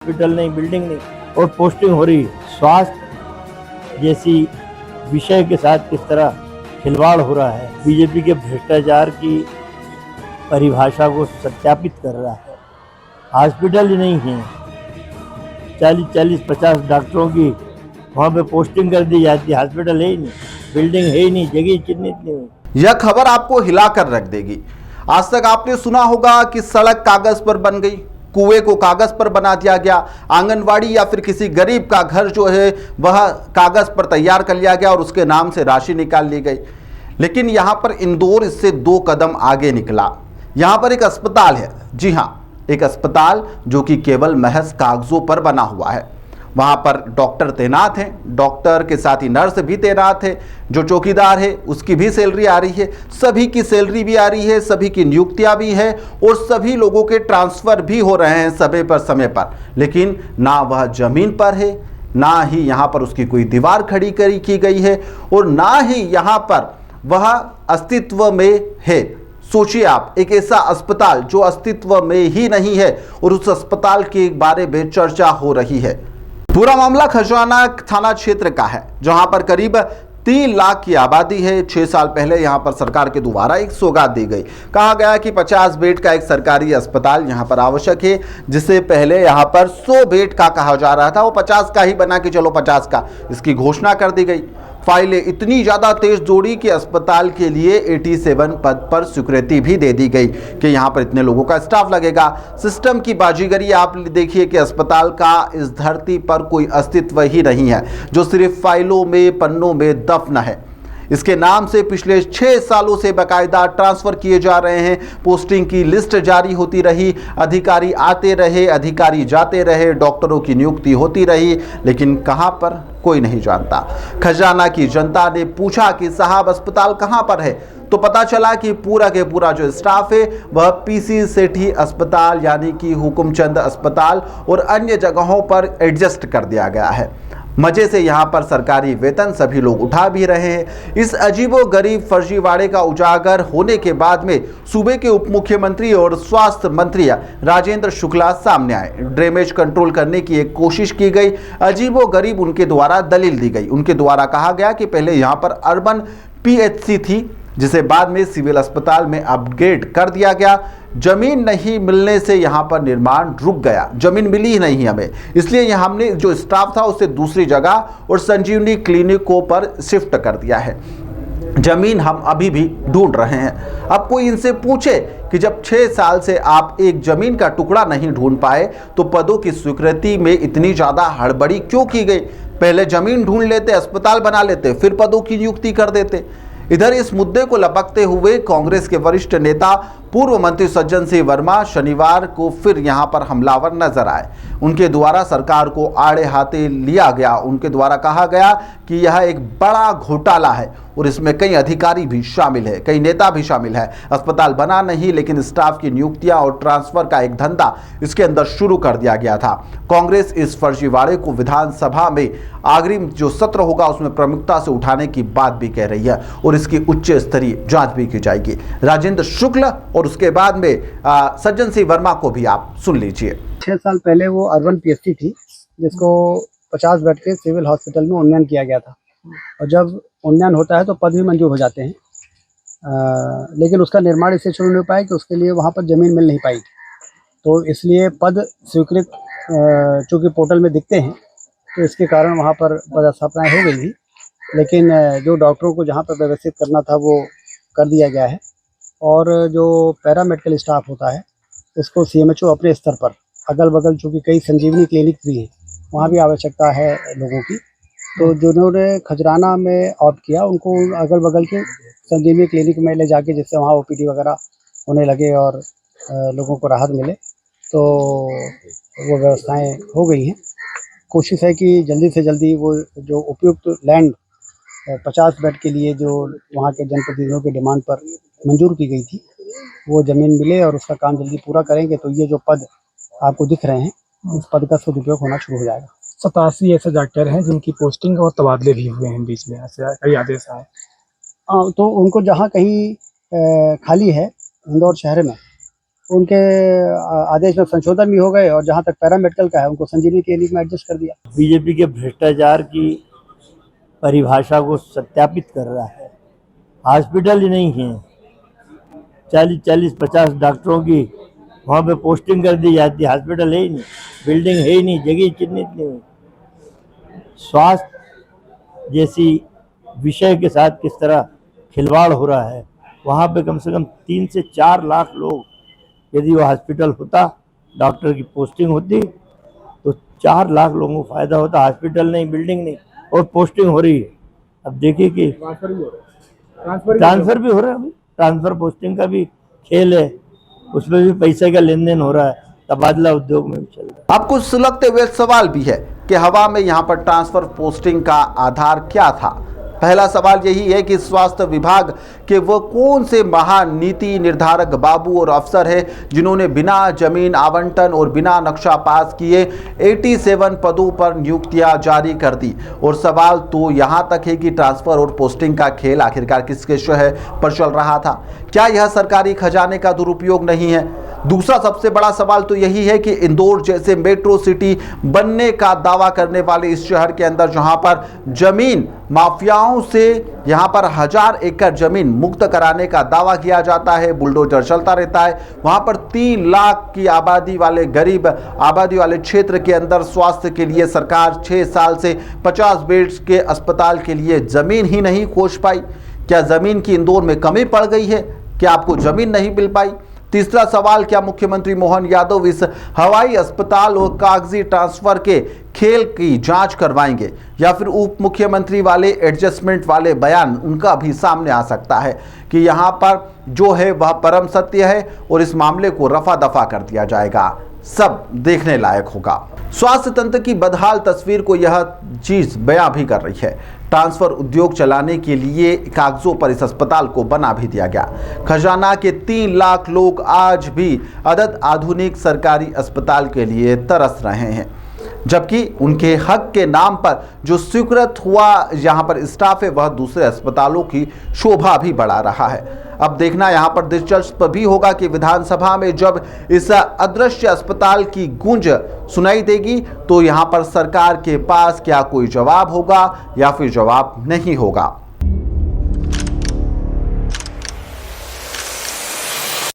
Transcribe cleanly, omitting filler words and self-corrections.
Hospital नहीं, building नहीं, और पोस्टिंग हो रही। स्वास्थ्य जैसी विषय के साथ किस तरह खिलवाड़ हो रहा है, बीजेपी के भ्रष्टाचार की परिभाषा को सत्यापित कर रहा है। हॉस्पिटल ही नहीं है, 40-50 डॉक्टरों की वहाँ पे पोस्टिंग कर दी जाती है, हॉस्पिटल है ही नहीं, बिल्डिंग है ही नहीं, जगह चिन्हित नहीं हुई। यह खबर आपको हिलाकर रख देगी। आज तक आपने सुना होगा कि सड़क कागज पर बन गई, कुएं को कागज पर बना दिया गया, आंगनवाड़ी या फिर किसी गरीब का घर जो है वह कागज पर तैयार कर लिया गया और उसके नाम से राशि निकाल ली गई। लेकिन यहां पर इंदौर इससे 2 कदम आगे निकला। यहां पर एक अस्पताल है, जी हां, एक अस्पताल जो कि केवल महज कागजों पर बना हुआ है। वहां पर डॉक्टर तैनात हैं, डॉक्टर के साथ ही नर्स भी तैनात है, जो चौकीदार है उसकी भी सैलरी आ रही है, सभी की सैलरी भी आ रही है, सभी की नियुक्तियां भी है और सभी लोगों के ट्रांसफर भी हो रहे हैं समय पर। लेकिन ना वह जमीन पर है, ना ही यहाँ पर उसकी कोई दीवार खड़ी की गई है और ना ही यहाँ पर वह अस्तित्व में है। सोचिए आप, एक ऐसा अस्पताल जो अस्तित्व में ही नहीं है और उस अस्पताल के बारे में चर्चा हो रही है। पूरा मामला खजराना थाना क्षेत्र का है, जहां पर करीब 3 लाख की आबादी है। 6 साल पहले यहां पर सरकार के द्वारा एक सौगात दी गई। कहा गया कि 50 बेड का एक सरकारी अस्पताल यहां पर आवश्यक है, जिससे पहले यहां पर 100 बेड का कहा जा रहा था, वो 50 का ही बना कि चलो 50 का, इसकी घोषणा कर दी गई। फाइलें इतनी ज़्यादा तेज दौड़ी कि अस्पताल के लिए 87 पद पर स्वीकृति भी दे दी गई कि यहाँ पर इतने लोगों का स्टाफ लगेगा। सिस्टम की बाजीगरी आप देखिए कि अस्पताल का इस धरती पर कोई अस्तित्व ही नहीं है, जो सिर्फ फाइलों में, पन्नों में दफन है। इसके नाम से पिछले 6 सालों से बाकायदा ट्रांसफर किए जा रहे हैं, पोस्टिंग की लिस्ट जारी होती रही, अधिकारी आते रहे, अधिकारी जाते रहे, डॉक्टरों की नियुक्ति होती रही, लेकिन कहां पर कोई नहीं जानता। खजाना की जनता ने पूछा कि साहब अस्पताल कहां पर है, तो पता चला कि पूरा के पूरा जो स्टाफ है वह पीसी सेठी अस्पताल यानी कि हुकुमचंद अस्पताल और अन्य जगहों पर एडजस्ट कर दिया गया है। मजे से यहाँ पर सरकारी वेतन सभी लोग उठा भी रहे हैं। इस अजीबोगरीब फर्जीवाड़े का उजागर होने के बाद में सूबे के उप मुख्यमंत्री और स्वास्थ्य मंत्री राजेंद्र शुक्ला सामने आए। ड्रेनेज कंट्रोल करने की एक कोशिश की गई, अजीबोगरीब उनके द्वारा दलील दी गई। उनके द्वारा कहा गया कि पहले यहाँ पर अर्बन पीएचसी थी, जिसे बाद में सिविल अस्पताल में अपग्रेड कर दिया गया। जमीन नहीं मिलने से यहाँ पर निर्माण रुक गया, जमीन मिली ही नहीं हमें, इसलिए यहाँ हमने जो स्टाफ था उसे दूसरी जगह और संजीवनी क्लिनिकों पर शिफ्ट कर दिया है। जमीन हम अभी भी ढूंढ रहे हैं। अब कोई इनसे पूछे कि जब 6 साल से आप एक जमीन का टुकड़ा नहीं ढूंढ पाए तो पदों की स्वीकृति में इतनी ज़्यादा हड़बड़ी क्यों की गई? पहले जमीन ढूंढ लेते, अस्पताल बना लेते, फिर पदों की नियुक्ति कर देते। इधर इस मुद्दे को लपकते हुए कांग्रेस के वरिष्ठ नेता पूर्व मंत्री सज्जन सिंह वर्मा शनिवार को फिर यहां पर हमलावर नजर आए। उनके द्वारा सरकार को आड़े हाथे लिया गया। उनके द्वारा कहा गया कि यह एक बड़ा घोटाला है और इसमें कई अधिकारी भी शामिल है, कई नेता भी शामिल है। अस्पताल बना नहीं, लेकिन स्टाफ की नियुक्तियां और ट्रांसफर का एक धंधा इसके अंदर शुरू कर दिया गया था। कांग्रेस इस फर्जीवाड़े को विधानसभा में अग्रिम जो सत्र होगा उसमें प्रमुखता से उठाने की बात भी कह रही है और इसकी उच्च स्तरीय जांच भी की जाएगी। राजेंद्र शुक्ल और उसके बाद में सज्जन सिंह वर्मा को भी आप सुन लीजिए। 6 साल पहले वो अर्बन पीएचसी थी, जिसको 50 बेड के सिविल हॉस्पिटल में उन्नयन किया गया था और जब उन्नयन होता है तो पद भी मंजूर हो जाते हैं, लेकिन उसका निर्माण इससे शुरू नहीं हो पाया कि उसके लिए वहाँ पर ज़मीन मिल नहीं पाई। तो इसलिए पद स्वीकृत चूँकि पोर्टल में दिखते हैं तो इसके कारण वहाँ पर पदस्थापनाएँ हो गई थी, लेकिन जो डॉक्टरों को जहाँ पर व्यवस्थित करना था वो कर दिया गया है और जो पैरामेडिकल स्टाफ होता है उसको सीएमएचओ अपने स्तर पर अगल बगल, चूँकि कई संजीवनी क्लिनिक भी हैं, वहाँ भी आवश्यकता है लोगों की, तो जिन्होंने खजराना में ऑप्ट किया उनको अगल बगल के संजीवनी क्लिनिक में ले जाके, जिससे वहाँ ओपीडी वगैरह होने लगे और लोगों को राहत मिले, तो वो व्यवस्थाएं हो गई हैं। कोशिश है कि जल्दी से जल्दी वो जो उपयुक्त लैंड 50 बेड के लिए जो वहाँ के जनप्रतिनिधियों की डिमांड पर मंजूर की गई थी वो ज़मीन मिले और उसका काम जल्दी पूरा करेंगे तो ये जो पद आपको दिख रहे हैं उस पद का सदुपयोग होना शुरू हो जाएगा। 87 ऐसे डॉक्टर हैं जिनकी पोस्टिंग और तबादले भी हुए हैं बीच में, ऐसे कई आदेश आए। तो उनको जहाँ कहीं खाली है इंदौर शहर में उनके आदेश में संशोधन भी हो गए और जहाँ तक पैरामेडिकल का है उनको संजीवनी क्लिनिक में एडजस्ट कर दिया। बीजेपी के भ्रष्टाचार की परिभाषा को सत्यापित कर रहा है। हॉस्पिटल ही नहीं है, 40-50 डॉक्टरों की वहाँ पे पोस्टिंग कर दी जाती है। हॉस्पिटल है ही नहीं, बिल्डिंग है ही नहीं, जगह चिन्हित नहीं हुई। स्वास्थ्य जैसी विषय के साथ किस तरह खिलवाड़ हो रहा है। वहाँ पे कम से कम 3 से 4 लाख लोग, यदि वो हॉस्पिटल होता, डॉक्टर की पोस्टिंग होती तो 4 लाख लोगों को फायदा होता। हॉस्पिटल नहीं, बिल्डिंग नहीं, और पोस्टिंग हो रही है। अब देखिए कि ट्रांसफर भी हो रहा है। अभी ट्रांसफर पोस्टिंग का भी खेल है, उसमें भी पैसे का लेन देन हो रहा है, तबादला उद्योग में भी चल रहा है। अब कुछ सुलगते हुए सवाल भी है कि हवा में यहाँ पर ट्रांसफर पोस्टिंग का आधार क्या था। पहला सवाल यही है कि स्वास्थ्य विभाग के वो कौन से महान नीति निर्धारक बाबू और अफसर हैं जिन्होंने बिना जमीन आवंटन और बिना नक्शा पास किए 87 पदों पर नियुक्तियां जारी कर दी। और सवाल तो यहाँ तक है कि ट्रांसफर और पोस्टिंग का खेल आखिरकार किसके शह पर चल रहा था? क्या यह सरकारी खजाने का दुरुपयोग नहीं है? दूसरा सबसे बड़ा सवाल तो यही है कि इंदौर जैसे मेट्रो सिटी बनने का दावा करने वाले इस शहर के अंदर जहां पर जमीन माफियाओं से यहां पर 1000 एकड़ जमीन मुक्त कराने का दावा किया जाता है, बुलडोजर चलता रहता है, वहां पर 3 लाख की आबादी वाले गरीब आबादी वाले क्षेत्र के अंदर स्वास्थ्य के लिए सरकार 6 साल से 50 बेड्स के अस्पताल के लिए जमीन ही नहीं खोज पाई। क्या जमीन की इंदौर में कमी पड़ गई है? क्या आपको जमीन नहीं मिल पाई? तीसरा सवाल, क्या मुख्यमंत्री मोहन यादव इस हवाई अस्पताल और कागजी ट्रांसफर के खेल की जांच करवाएंगे, या फिर उप मुख्यमंत्री वाले एडजस्टमेंट वाले बयान उनका भी सामने आ सकता है कि यहां पर जो है वह परम सत्य है और इस मामले को रफा दफा कर दिया जाएगा। सब देखने लायक होगा। स्वास्थ्य तंत्र की बदहाल तस्वीर को यह चीज बयां भी कर रही है। ट्रांसफर उद्योग चलाने के लिए कागजों पर इस अस्पताल को बना भी दिया गया। खजाना के 3 लाख लोग आज भी अदद आधुनिक सरकारी अस्पताल के लिए तरस रहे हैं, जबकि उनके हक के नाम पर जो स्वीकृत हुआ यहाँ पर स्टाफ है वह दूसरे अस्पतालों की शोभा भी बढ़ा रहा है। अब देखना यहाँ पर दिलचस्प भी होगा कि विधानसभा में जब इस अदृश्य अस्पताल की गूंज सुनाई देगी तो यहाँ पर सरकार के पास क्या कोई जवाब होगा या फिर जवाब नहीं होगा।